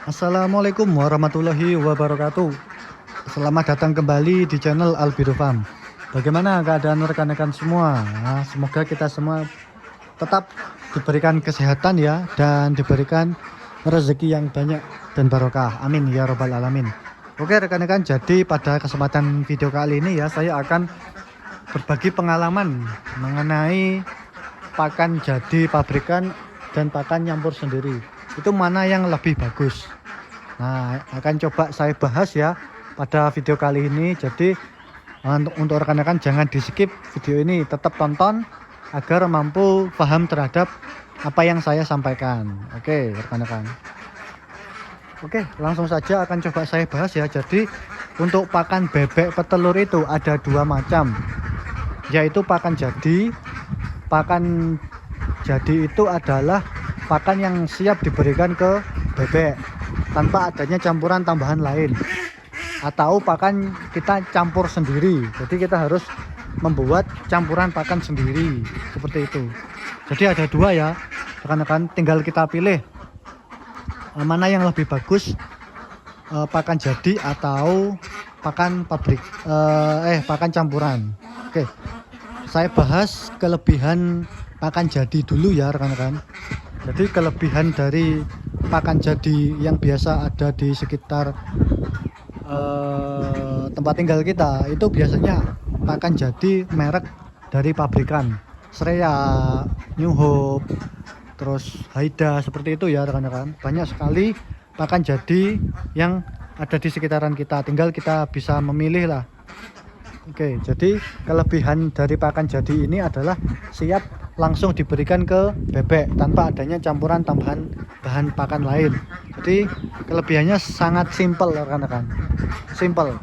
Assalamualaikum warahmatullahi wabarakatuh. Selamat datang kembali di channel Albido Farm. Bagaimana keadaan rekan-rekan semua? Nah, semoga kita semua tetap diberikan kesehatan ya, dan diberikan rezeki yang banyak dan barokah. Amin ya robbal alamin. Oke rekan-rekan, jadi pada kesempatan video kali ini ya, saya akan berbagi pengalaman mengenai pakan jadi pabrikan dan pakan nyampur sendiri. Itu mana yang lebih bagus? Nah, akan coba saya bahas ya pada video kali ini. Jadi untuk rekan-rekan jangan di skip video ini, tetap tonton agar mampu paham terhadap apa yang saya sampaikan. Oke rekan-rekan. Oke, langsung saja akan coba saya bahas ya. Jadi untuk pakan bebek petelur itu ada dua macam, yaitu pakan jadi. Pakan jadi itu adalah pakan yang siap diberikan ke bebek tanpa adanya campuran tambahan lain, atau pakan kita campur sendiri. Jadi kita harus membuat campuran pakan sendiri seperti itu. Jadi ada dua ya rekan-rekan, tinggal kita pilih mana yang lebih bagus, pakan jadi atau pakan pabrik, pakan campuran. Oke, saya bahas kelebihan pakan jadi dulu ya rekan-rekan. Jadi kelebihan dari pakan jadi yang biasa ada di sekitar tempat tinggal kita itu biasanya pakan jadi merek dari pabrikan, Shreya, New Hope, terus Haida, seperti itu ya rekan-rekan. Banyak sekali pakan jadi yang ada di sekitaran kita, tinggal kita bisa memilih lah. Oke, jadi kelebihan dari pakan jadi ini adalah siap langsung diberikan ke bebek tanpa adanya campuran tambahan bahan pakan lain. Jadi kelebihannya sangat simpel rekan-rekan, simpel.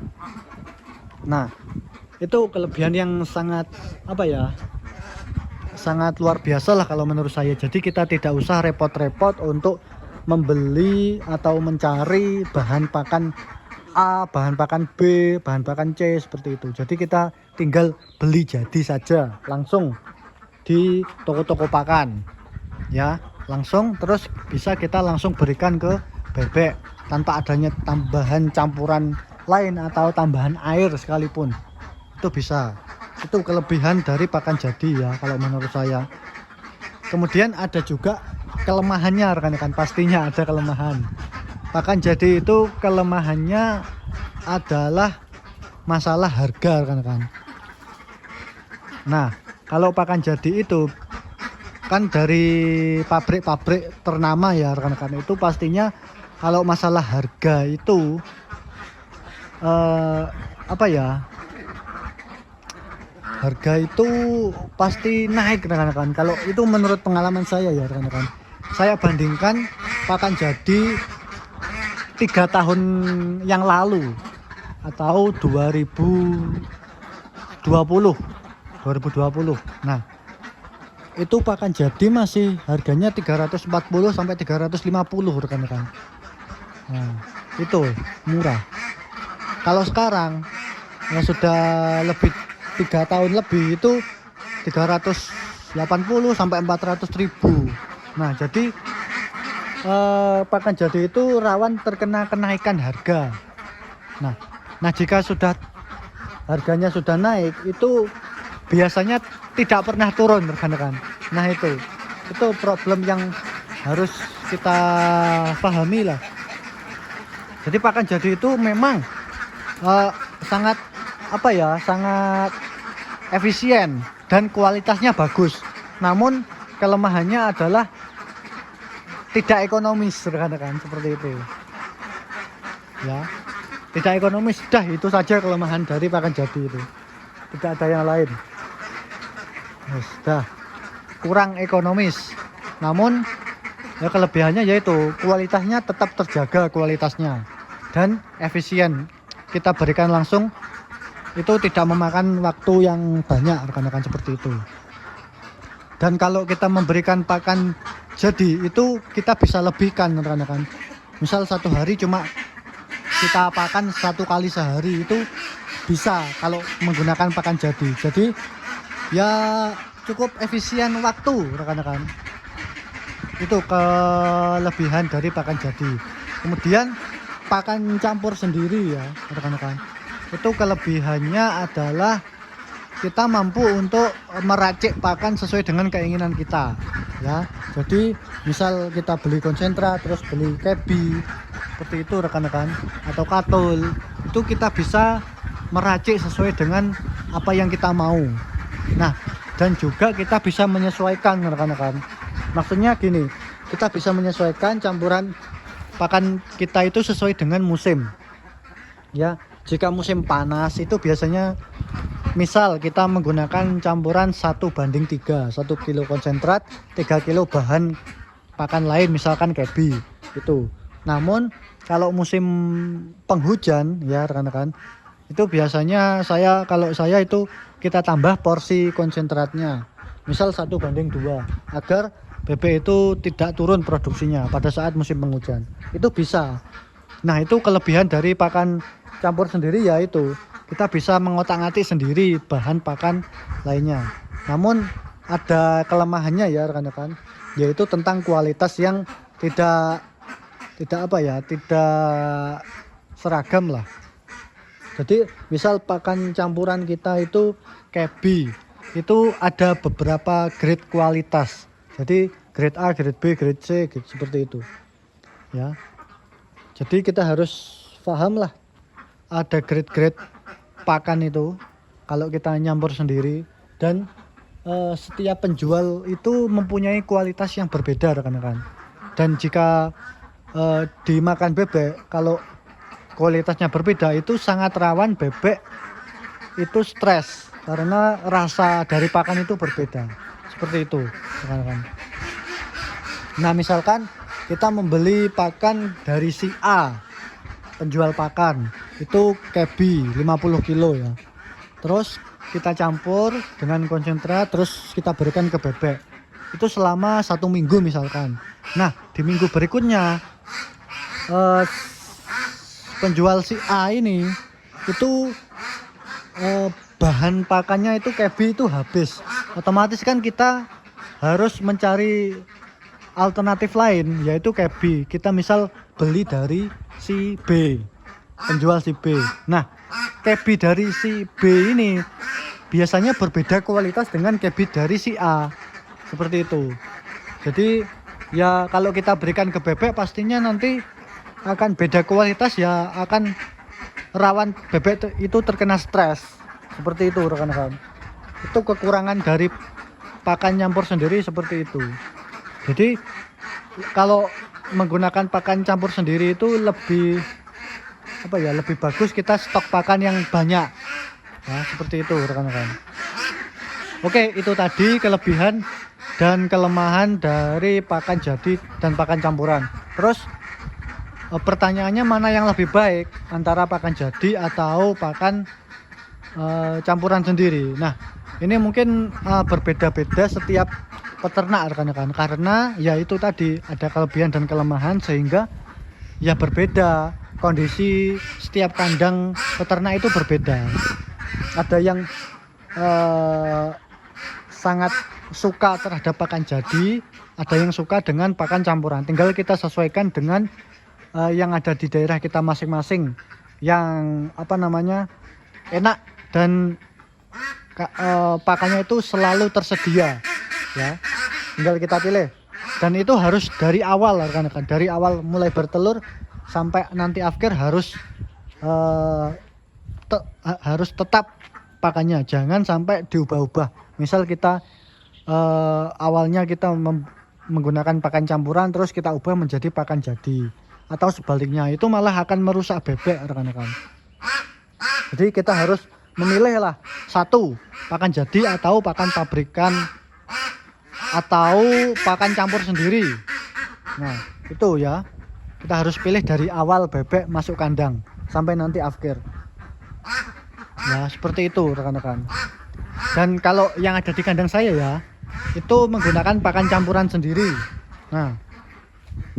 Nah, itu kelebihan yang sangat sangat luar biasa lah kalau menurut saya. Jadi kita tidak usah repot-repot untuk membeli atau mencari bahan pakan A, bahan pakan B, bahan pakan C, seperti itu. Jadi kita tinggal beli jadi saja langsung di toko-toko pakan ya, langsung, terus bisa kita langsung berikan ke bebek tanpa adanya tambahan campuran lain atau tambahan air sekalipun. Itu bisa. Itu kelebihan dari pakan jadi ya kalau menurut saya. Kemudian ada juga kelemahannya rekan-rekan, pastinya ada kelemahan. Pakan jadi itu kelemahannya adalah masalah harga rekan-rekan. Nah, kalau pakan jadi itu kan dari pabrik-pabrik ternama ya rekan-rekan, itu pastinya kalau masalah harga itu harga itu pasti naik rekan-rekan. Kalau itu menurut pengalaman saya ya rekan-rekan, saya bandingkan pakan jadi 3 tahun yang lalu atau 2020. Nah, itu pakan jadi masih harganya 340 sampai 350 rekan-rekan. Nah, itu murah. Kalau sekarang ya sudah lebih 3 tahun lebih, itu 380 sampai 400 ribu. Nah, jadi pakan jadi itu rawan terkena kenaikan harga. Nah, jika sudah harganya sudah naik, itu biasanya tidak pernah turun rekan-rekan. Nah, itu problem yang harus kita pahami lah. Jadi pakan jadi itu memang sangat sangat efisien dan kualitasnya bagus. Namun kelemahannya adalah tidak ekonomis rekan-rekan, seperti itu ya. Tidak ekonomis, dah itu saja kelemahan dari pakan jadi itu, tidak ada yang lain. Dah kurang ekonomis. Namun ya kelebihannya yaitu kualitasnya tetap terjaga, kualitasnya dan efisien. Kita berikan langsung, itu tidak memakan waktu yang banyak rekan-rekan, seperti itu. Dan kalau kita memberikan pakan jadi itu kita bisa lebihkan rekan-rekan. Misal satu hari cuma kita pakan 1 kali sehari, itu bisa kalau menggunakan pakan jadi. Jadi ya cukup efisien waktu rekan-rekan. Itu kelebihan dari pakan jadi. Kemudian pakan campur sendiri ya rekan-rekan, itu kelebihannya adalah kita mampu untuk meracik pakan sesuai dengan keinginan kita ya. Jadi misal kita beli konsentrat terus beli kebi seperti itu rekan-rekan, atau katul, itu kita bisa meracik sesuai dengan apa yang kita mau. Nah, dan juga kita bisa menyesuaikan rekan-rekan. Maksudnya gini, kita bisa menyesuaikan campuran pakan kita itu sesuai dengan musim ya. Jika musim panas itu biasanya misal kita menggunakan campuran 1:3, 1 kilo konsentrat 3 kilo bahan pakan lain misalkan kebi itu. Namun kalau musim penghujan ya rekan-rekan, itu biasanya kalau saya itu kita tambah porsi konsentratnya misal 1:2 agar bebek itu tidak turun produksinya pada saat musim penghujan, itu bisa. Nah, itu kelebihan dari pakan campur sendiri, yaitu kita bisa mengotak-atik sendiri bahan pakan lainnya. Namun ada kelemahannya ya rekan-rekan, yaitu tentang kualitas yang tidak seragam lah. Jadi misal pakan campuran kita itu kebi, itu ada beberapa grade kualitas. Jadi grade A, grade B, grade C gitu, seperti itu ya. Jadi kita harus paham lah, ada grade-grade pakan itu kalau kita nyampur sendiri. Dan setiap penjual itu mempunyai kualitas yang berbeda rekan-rekan. Dan jika dimakan bebek, kalau kualitasnya berbeda, itu sangat rawan bebek itu stres karena rasa dari pakan itu berbeda. Seperti itu rekan-rekan. Nah, misalkan kita membeli pakan dari si A, penjual pakan itu kebi 50 kilo ya, terus kita campur dengan konsentrat, terus kita berikan ke bebek itu selama 1 minggu misalkan. Nah, di minggu berikutnya penjual si A ini itu bahan pakannya itu kebi itu habis, otomatis kan kita harus mencari alternatif lain, yaitu kebi. Kita misal beli dari si B, penjual si B. Nah, kebi dari si B ini biasanya berbeda kualitas dengan kebi dari si A, seperti itu. Jadi ya kalau kita berikan ke bebek pastinya nanti akan beda kualitas ya, akan rawan bebek itu terkena stres, seperti itu rekan-rekan. Itu kekurangan dari pakan campur sendiri, seperti itu. Jadi kalau menggunakan pakan campur sendiri itu lebih bagus kita stok pakan yang banyak ya, seperti itu rekan-rekan. Oke, itu tadi kelebihan dan kelemahan dari pakan jadi dan pakan campuran. Terus pertanyaannya, mana yang lebih baik antara pakan jadi atau pakan campuran sendiri? Nah, ini mungkin berbeda-beda setiap peternak rekan-rekan, karena ya itu tadi ada kelebihan dan kelemahan sehingga ya berbeda. Kondisi setiap kandang peternak itu berbeda. Ada yang sangat suka terhadap pakan jadi, ada yang suka dengan pakan campuran. Tinggal kita sesuaikan dengan yang ada di daerah kita masing-masing, yang enak dan pakannya itu selalu tersedia ya. Tinggal kita pilih, dan itu harus dari awal rekan-rekan, dari awal mulai bertelur sampai nanti akhir harus tetap pakannya, jangan sampai diubah-ubah. Misal kita awalnya kita menggunakan pakan campuran terus kita ubah menjadi pakan jadi, atau sebaliknya, itu malah akan merusak bebek rekan-rekan. Jadi kita harus memilih lah, satu pakan jadi atau pakan pabrikan atau pakan campur sendiri. Nah, itu ya, kita harus pilih dari awal bebek masuk kandang sampai nanti akhir ya, seperti itu rekan-rekan. Dan kalau yang ada di kandang saya ya, itu menggunakan pakan campuran sendiri. Nah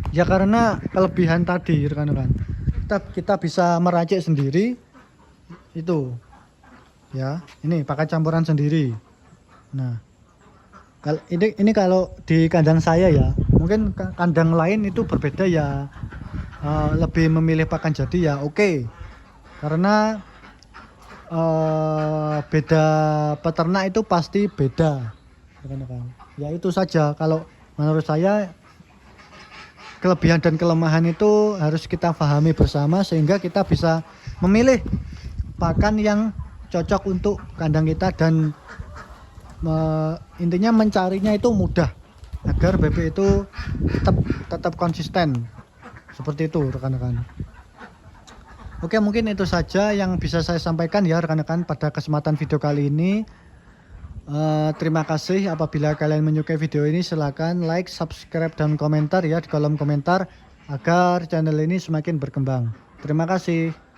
ya, karena kelebihan tadi rekan-rekan, kita bisa meracik sendiri itu ya. Ini pakan campuran sendiri. Nah, ini kalau di kandang saya ya, mungkin kandang lain itu berbeda ya. lebih memilih pakan jadi ya oke. Karena beda peternak itu pasti beda, rekan-rekan. Ya itu saja kalau menurut saya kelebihan dan kelemahan itu harus kita pahami bersama sehingga kita bisa memilih pakan yang cocok untuk kandang kita dan intinya mencarinya itu mudah agar bebek itu tetap konsisten seperti itu rekan-rekan. Oke, mungkin itu saja yang bisa saya sampaikan ya rekan-rekan pada kesempatan video kali ini. Terima kasih. Apabila kalian menyukai video ini silakan like, subscribe, dan komentar ya di kolom komentar agar channel ini semakin berkembang. Terima kasih.